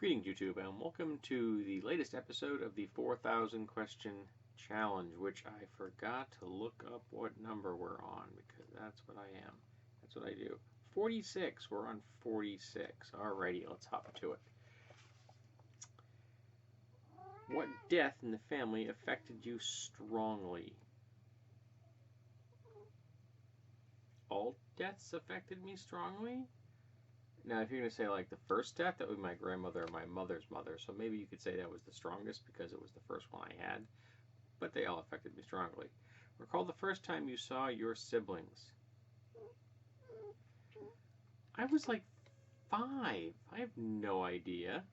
Greetings, YouTube, and welcome to the latest episode of the 4,000 question challenge, which I forgot to look up what number we're on because that's what I am. That's what I do. 46. We're on 46. Alrighty, let's hop to it. What death in the family affected you strongly? All deaths affected me strongly? Now, if you're going to say like the first death, that would be my grandmother or my mother's mother. So maybe you could say that was the strongest because it was the first one I had. But they all affected me strongly. Recall the first time you saw your siblings. I was like 5. I have no idea.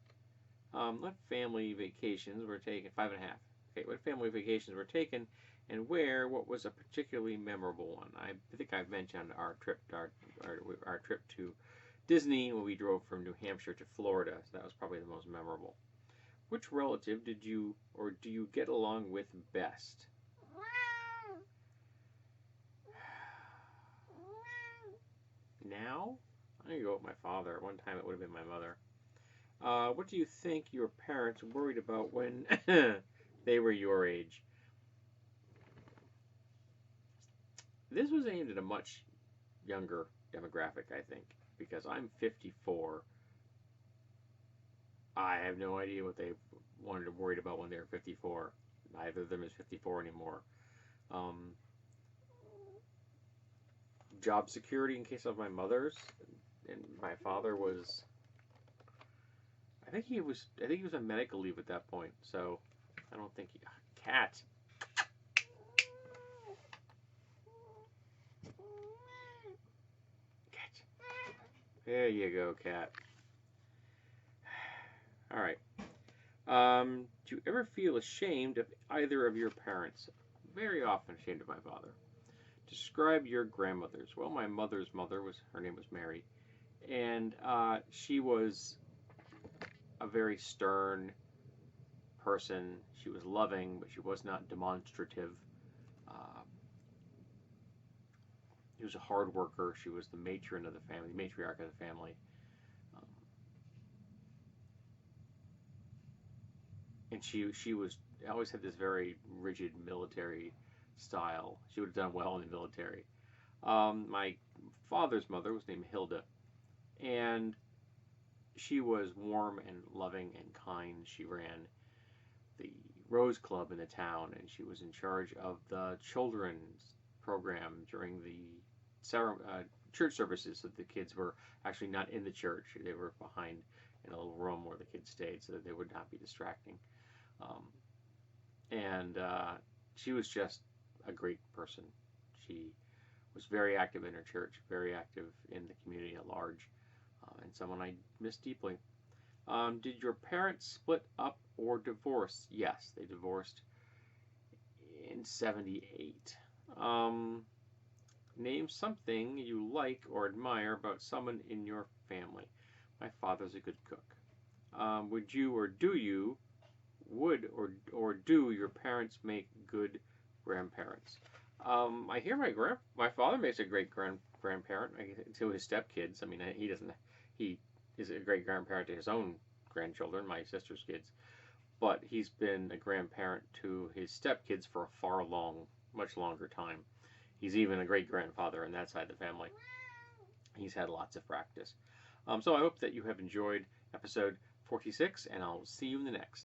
What family vacations were taken? 5 and a half. Okay, what family vacations were taken and where? What was a particularly memorable one? I think I've mentioned our trip to Disney when we drove from New Hampshire to Florida. So that was probably the most memorable. Which relative did you or do you get along with best? Now? I'm going to go with my father. One time it would have been my mother. What do you think your parents worried about when they were your age? This was aimed at a much younger demographic, I think, because I'm 54. I have no idea what they wanted to worried about when they were 54. Neither of them is 54 anymore. Job security in case of my mother's, and my father was. I think he was on medical leave at that point. So I don't think he. Cat. There you go, cat. All right. Do you ever feel ashamed of either of your parents? Very often ashamed of my father. Describe your grandmothers. Well, my mother's mother her name was Mary, and she was a very stern person. She was loving, but she was not demonstrative. She was a hard worker. She was the matron of the family, the matriarch of the family. And she was always had this very rigid military style. She would have done well in the military. My father's mother was named Hilda, and she was warm and loving and kind. She ran the Rose Club in the town, and she was in charge of the children's program during the church services. So the kids were actually not in the church; they were behind in a little room where the kids stayed, so that they would not be distracting. And she was just a great person. She was very active in her church, very active in the community at large, and someone I miss deeply. Did your parents split up or divorce? Yes, they divorced in 78. Name something you like or admire about someone in your family. My father's a good cook. Would do your parents make good grandparents? I hear my father makes a great grandparent to his stepkids. I mean, he is a great grandparent to his own grandchildren, my sister's kids, but he's been a grandparent to his stepkids for a much longer time. He's even a great grandfather on that side of the family. He's had lots of practice. So I hope that you have enjoyed episode 46, and I'll see you in the next.